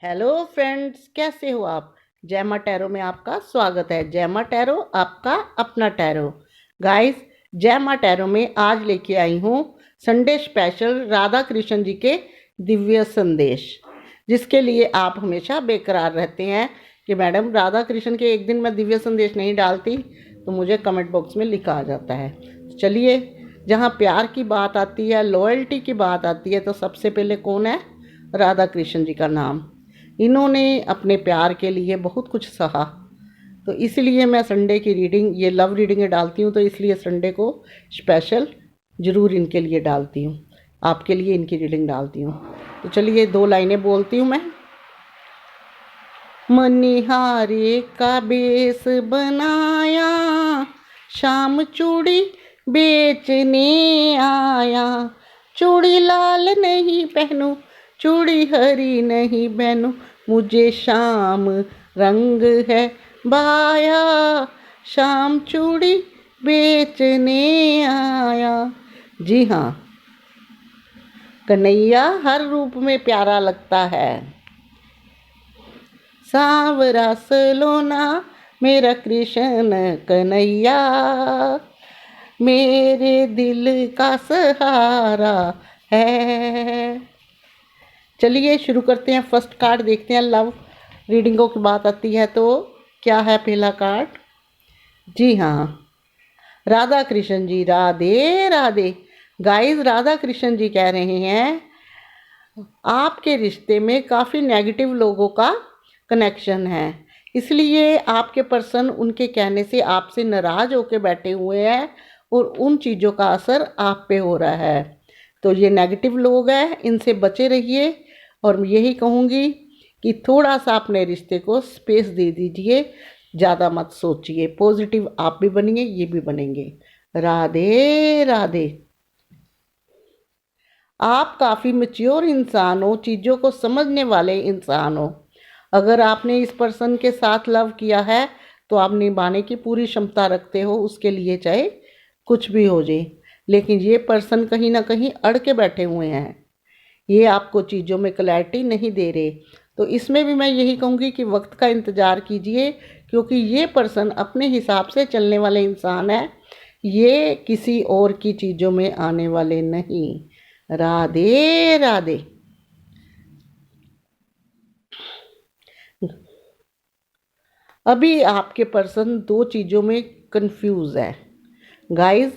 Hello friends, कैसे हो आप। जैमा टैरो में आपका स्वागत है। जैमा टैरो आपका अपना टैरो। गाइस, जैमा टैरो में आज लेके आई हूँ संडे स्पेशल राधा कृष्ण जी के दिव्य संदेश, जिसके लिए आप हमेशा बेकरार रहते हैं कि मैडम राधा कृष्ण के एक दिन मैं दिव्य संदेश नहीं डालती तो मुझे कमेंट बॉक्स में लिखा आ जाता है। तो चलिए, जहाँ प्यार की बात आती है, लॉयल्टी की बात आती है, तो सबसे पहले कौन है? राधा कृष्ण जी का नाम। इन्होंने अपने प्यार के लिए बहुत कुछ सहा, तो इसलिए मैं संडे की रीडिंग, ये लव रीडिंग डालती हूँ, तो इसलिए संडे को स्पेशल ज़रूर इनके लिए डालती हूँ, आपके लिए इनकी रीडिंग डालती हूँ। तो चलिए 2 लाइनें बोलती हूँ मैं। मनिहारे का बेस बनाया, शाम चूड़ी बेचने आया। चूड़ी लाल नहीं पहनूं, चूड़ी हरी नहीं पहनूं, मुझे शाम रंग है बाया। शाम चूड़ी बेचने आया। जी हाँ, कन्हैया हर रूप में प्यारा लगता है। सांवरा सलोना मेरा कृष्ण कन्हैया, मेरे दिल का सहारा है। चलिए शुरू करते हैं। फर्स्ट कार्ड देखते हैं। लव रीडिंगों की बात आती है तो क्या है पहला कार्ड? जी हाँ, राधा कृष्ण जी। राधे राधे। गाइस, राधा कृष्ण जी कह रहे हैं आपके रिश्ते में काफ़ी नेगेटिव लोगों का कनेक्शन है, इसलिए आपके पर्सन उनके कहने से आपसे नाराज़ होकर बैठे हुए हैं और उन चीज़ों का असर आप पे हो रहा है। तो ये नेगेटिव लोग हैं, इनसे बचे रहिए। और मैं यही कहूँगी कि थोड़ा सा अपने रिश्ते को स्पेस दे दीजिए, ज़्यादा मत सोचिए। पॉजिटिव आप भी बनिए, ये भी बनेंगे। राधे राधे। आप काफ़ी मैच्योर इंसान हो, चीज़ों को समझने वाले इंसान हो। अगर आपने इस पर्सन के साथ लव किया है तो आप निभाने की पूरी क्षमता रखते हो, उसके लिए चाहे कुछ भी हो जाए। लेकिन ये पर्सन कहीं ना कहीं अड़ के बैठे हुए हैं, ये आपको चीज़ों में क्लैरिटी नहीं दे रहे। तो इसमें भी मैं यही कहूँगी कि वक्त का इंतज़ार कीजिए, क्योंकि ये पर्सन अपने हिसाब से चलने वाले इंसान है, ये किसी और की चीज़ों में आने वाले नहीं। राधे राधे। अभी आपके पर्सन 2 चीज़ों में कंफ्यूज है। गाइस,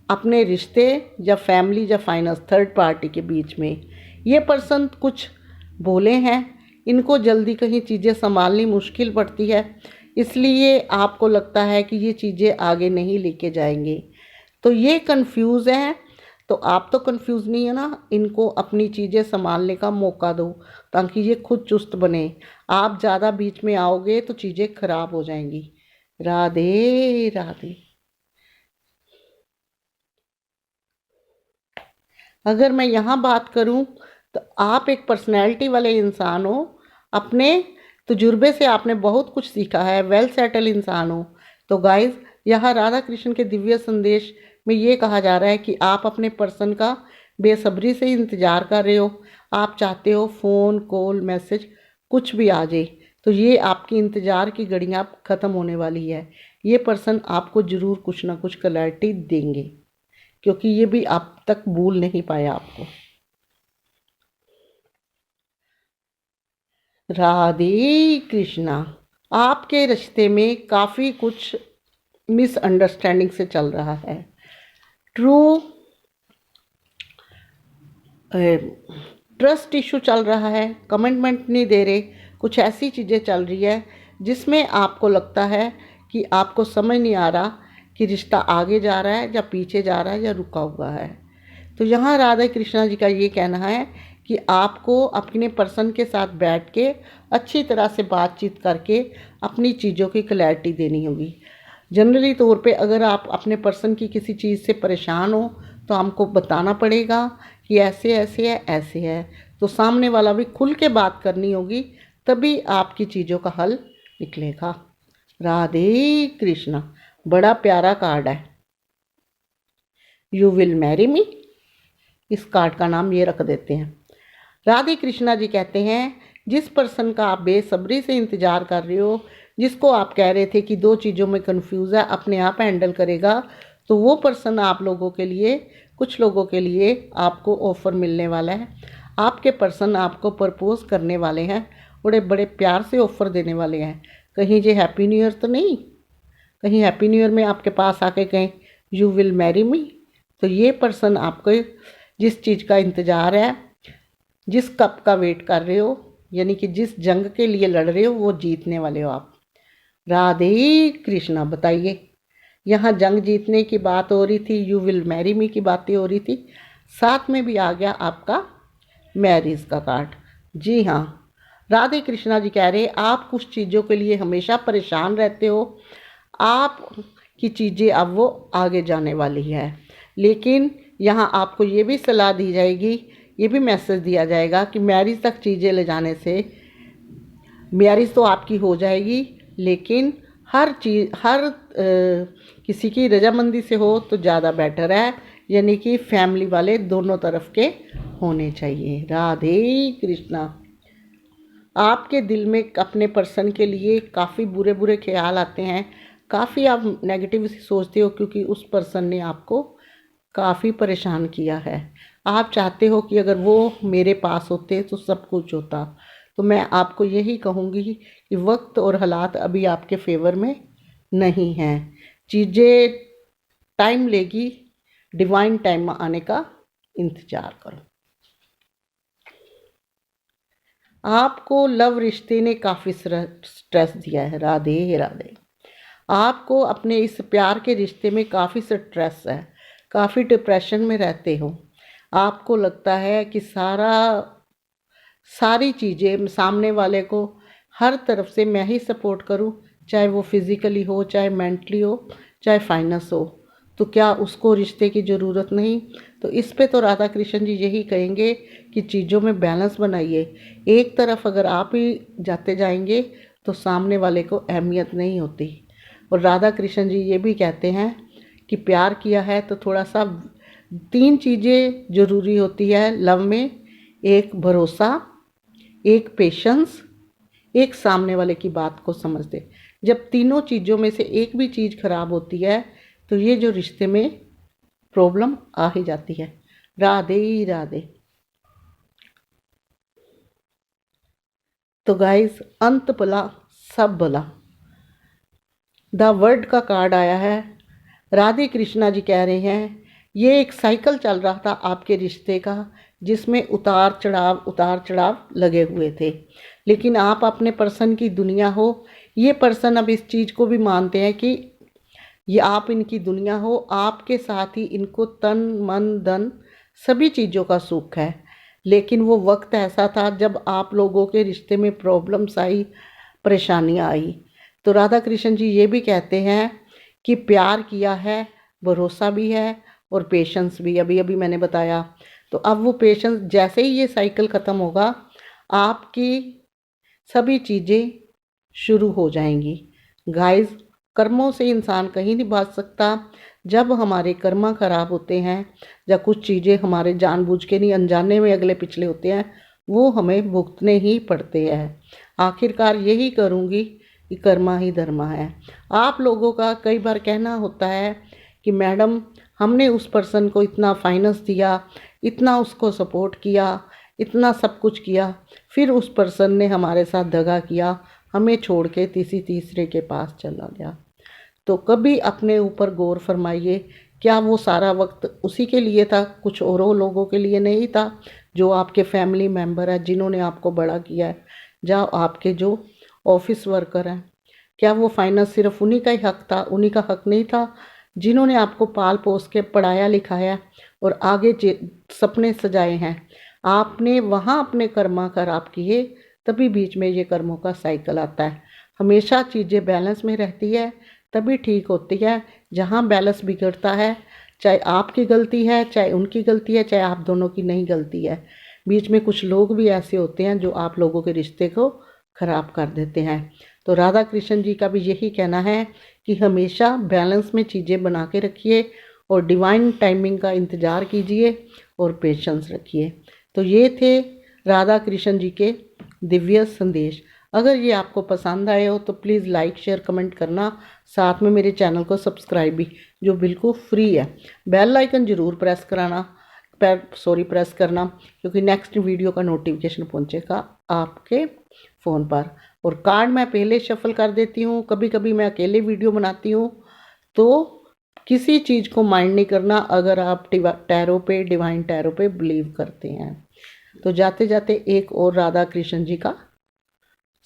अपने रिश्ते या फैमिली या फाइनेंस, थर्ड पार्टी के बीच में ये पर्सन कुछ बोले हैं, इनको जल्दी कहीं चीज़ें संभालनी मुश्किल पड़ती है, इसलिए आपको लगता है कि ये चीज़ें आगे नहीं लेके जाएंगे। तो ये कंफ्यूज हैं। तो आप तो कंफ्यूज नहीं है ना, इनको अपनी चीज़ें संभालने का मौका दो ताकि ये खुद चुस्त बने। आप ज़्यादा बीच में आओगे तो चीज़ें खराब हो जाएंगी। राधे राधे। अगर मैं यहाँ बात करूँ तो आप एक पर्सनैलिटी वाले इंसान हो, अपने तजुर्बे से आपने बहुत कुछ सीखा है, वेल सेटल इंसान हो। तो गाइस, यहाँ राधा कृष्ण के दिव्य संदेश में ये कहा जा रहा है कि आप अपने पर्सन का बेसब्री से इंतज़ार कर रहे हो। आप चाहते हो फ़ोन कॉल मैसेज कुछ भी आ जाए, तो ये आपकी इंतज़ार की घड़ियाँ ख़त्म होने वाली है। ये पर्सन आपको ज़रूर कुछ ना कुछ क्लैरिटी देंगे, क्योंकि ये भी अब तक भूल नहीं पाया आपको। राधे कृष्णा। आपके रिश्ते में काफ़ी कुछ मिसअंडरस्टैंडिंग से चल रहा है। ट्रू ट्रस्ट इशू चल रहा है, कमिटमेंट नहीं दे रहे, कुछ ऐसी चीज़ें चल रही है जिसमें आपको लगता है कि आपको समझ नहीं आ रहा कि रिश्ता आगे जा रहा है या पीछे जा रहा है या रुका हुआ है। तो यहाँ राधा कृष्णा जी का ये कहना है कि आपको अपने पर्सन के साथ बैठ के अच्छी तरह से बातचीत करके अपनी चीज़ों की क्लैरिटी देनी होगी। जनरली तौर पे अगर आप अपने पर्सन की किसी चीज़ से परेशान हो तो हमको बताना पड़ेगा कि ऐसे ऐसे है, ऐसे है। तो सामने वाला भी खुल के बात करनी होगी, तभी आपकी चीज़ों का हल निकलेगा। राधे कृष्णा। बड़ा प्यारा कार्ड है। यू विल मैरी मी, इस कार्ड का नाम ये रख देते हैं। राधे कृष्णा जी कहते हैं जिस पर्सन का आप बेसब्री से इंतज़ार कर रहे हो, जिसको आप कह रहे थे कि दो चीज़ों में कंफ्यूज है, अपने आप हैंडल करेगा, तो वो पर्सन आप लोगों के लिए, कुछ लोगों के लिए आपको ऑफ़र मिलने वाला है। आपके पर्सन आपको प्रपोज करने वाले हैं, बड़े बड़े प्यार से ऑफ़र देने वाले हैं। कहीं ये हैप्पी न्यू ईयर तो नहीं, कहीं हैप्पी न्यू ईयर में आपके पास आके कहें यू विल मैरी मी। तो ये पर्सन आपको जिस चीज़ का इंतज़ार है, जिस कप का वेट कर रहे हो, यानी कि जिस जंग के लिए लड़ रहे हो, वो जीतने वाले हो आप। राधे कृष्णा। बताइए, यहाँ जंग जीतने की बात हो रही थी, यू विल मैरी मी की बातें हो रही थी, साथ में भी आ गया आपका मैरिज का कार्ड। जी हाँ, राधे कृष्णा जी कह रहे आप कुछ चीज़ों के लिए हमेशा परेशान रहते हो, आप की चीज़ें अब वो आगे जाने वाली है। लेकिन यहाँ आपको ये भी सलाह दी जाएगी, ये भी मैसेज दिया जाएगा कि मैरिज तक चीज़ें ले जाने से, मैरिज तो आपकी हो जाएगी, लेकिन हर चीज़ किसी की रजामंदी से हो तो ज़्यादा बेटर है, यानी कि फैमिली वाले दोनों तरफ के होने चाहिए। राधे कृष्णा। आपके दिल में अपने पर्सन के लिए काफ़ी बुरे बुरे ख्याल आते हैं, काफ़ी आप नेगेटिव सोचते हो, क्योंकि उस पर्सन ने आपको काफ़ी परेशान किया है। आप चाहते हो कि अगर वो मेरे पास होते तो सब कुछ होता। तो मैं आपको यही कहूँगी कि वक्त और हालात अभी आपके फेवर में नहीं हैं, चीज़ें टाइम लेगी, डिवाइन टाइम आने का इंतज़ार करो। आपको लव रिश्ते ने काफ़ी स्ट्रेस दिया है। राधे राधे। आपको अपने इस प्यार के रिश्ते में काफ़ी स्ट्रेस है, काफ़ी डिप्रेशन में रहते हो। आपको लगता है कि सारी चीज़ें सामने वाले को हर तरफ से मैं ही सपोर्ट करूं, चाहे वो फिज़िकली हो, चाहे मेंटली हो, चाहे फाइनेंस हो, तो क्या उसको रिश्ते की ज़रूरत नहीं। तो इस पे तो राधा कृष्ण जी यही कहेंगे कि चीज़ों में बैलेंस बनाइए। एक तरफ अगर आप ही जाते जाएंगे तो सामने वाले को अहमियत नहीं होती। और राधा कृष्ण जी ये भी कहते हैं कि प्यार किया है तो थोड़ा सा 3 चीज़ें ज़रूरी होती है लव में, एक भरोसा, एक पेशेंस, एक सामने वाले की बात को समझते। जब तीनों चीज़ों में से एक भी चीज़ खराब होती है तो ये जो रिश्ते में प्रॉब्लम आ ही जाती है। राधे राधे। तो गाइस, अंत भला सब भला, द वर्ड का कार्ड आया है। राधे कृष्णा जी कह रहे हैं ये एक साइकिल चल रहा था आपके रिश्ते का, जिसमें उतार चढ़ाव लगे हुए थे, लेकिन आप अपने पर्सन की दुनिया हो। ये पर्सन अब इस चीज़ को भी मानते हैं कि ये आप इनकी दुनिया हो, आपके साथ ही इनको तन मन धन सभी चीज़ों का सुख है। लेकिन वो वक्त ऐसा था जब आप लोगों के रिश्ते में प्रॉब्लम्स आई, परेशानियाँ आई। तो राधा कृष्ण जी ये भी कहते हैं कि प्यार किया है, भरोसा भी है और पेशेंस भी, अभी अभी मैंने बताया। तो अब वो पेशेंस, जैसे ही ये साइकिल ख़त्म होगा, आपकी सभी चीज़ें शुरू हो जाएंगी। गाइस, कर्मों से इंसान कहीं नहीं भाग सकता। जब हमारे कर्म खराब होते हैं या कुछ चीज़ें हमारे जानबूझ के नहीं, अनजाने में अगले पिछले होते हैं, वो हमें भुगतने ही पड़ते हैं। आखिरकार यही करूँगी कि कर्मा ही धर्मा है। आप लोगों का कई बार कहना होता है कि मैडम हमने उस पर्सन को इतना फाइनेंस दिया, इतना उसको सपोर्ट किया, इतना सब कुछ किया, फिर उस पर्सन ने हमारे साथ दगा किया, हमें छोड़ के तीसरे के पास चला गया। तो कभी अपने ऊपर गौर फरमाइए, क्या वो सारा वक्त उसी के लिए था, कुछ औरों लोगों के लिए नहीं था? जो आपके फैमिली मेम्बर है, जिन्होंने आपको बड़ा किया है, या आपके जो ऑफिस वर्कर हैं, क्या वो फाइनेंस सिर्फ उन्हीं का ही हक था, उन्हीं का हक नहीं था? जिन्होंने आपको पाल पोस के पढ़ाया लिखाया और आगे सपने सजाए हैं, आपने वहाँ अपने कर्म खराब किए, तभी बीच में ये कर्मों का साइकिल आता है। हमेशा चीज़ें बैलेंस में रहती है तभी ठीक होती है। जहाँ बैलेंस बिगड़ता है, चाहे आपकी गलती है, चाहे उनकी गलती है, चाहे आप दोनों की नहीं गलती है, बीच में कुछ लोग भी ऐसे होते हैं जो आप लोगों के रिश्ते को ख़राब कर देते हैं। तो राधा कृष्ण जी का भी यही कहना है कि हमेशा बैलेंस में चीज़ें बना के रखिए और डिवाइन टाइमिंग का इंतज़ार कीजिए और पेशेंस रखिए। तो ये थे राधा कृष्ण जी के दिव्य संदेश। अगर ये आपको पसंद आए हो तो प्लीज़ लाइक शेयर कमेंट करना, साथ में मेरे चैनल को सब्सक्राइब भी, जो बिल्कुल फ्री है। बेल आइकन ज़रूर प्रेस करना, क्योंकि नेक्स्ट वीडियो का नोटिफिकेशन पहुंचेगा आपके फ़ोन पर। और कार्ड मैं पहले शफल कर देती हूँ, कभी कभी मैं अकेले वीडियो बनाती हूँ, तो किसी चीज़ को माइंड नहीं करना अगर आप डिवाइन टैरो पे बिलीव करते हैं। तो जाते जाते एक और राधा कृष्ण जी का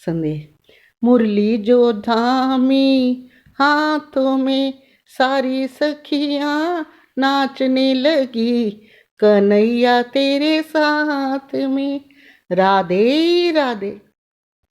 संदेश। मुरली जो धामी हाथों में, सारी सखियां नाचने लगी, कन्हैया तेरे साथ में, राधे राधे।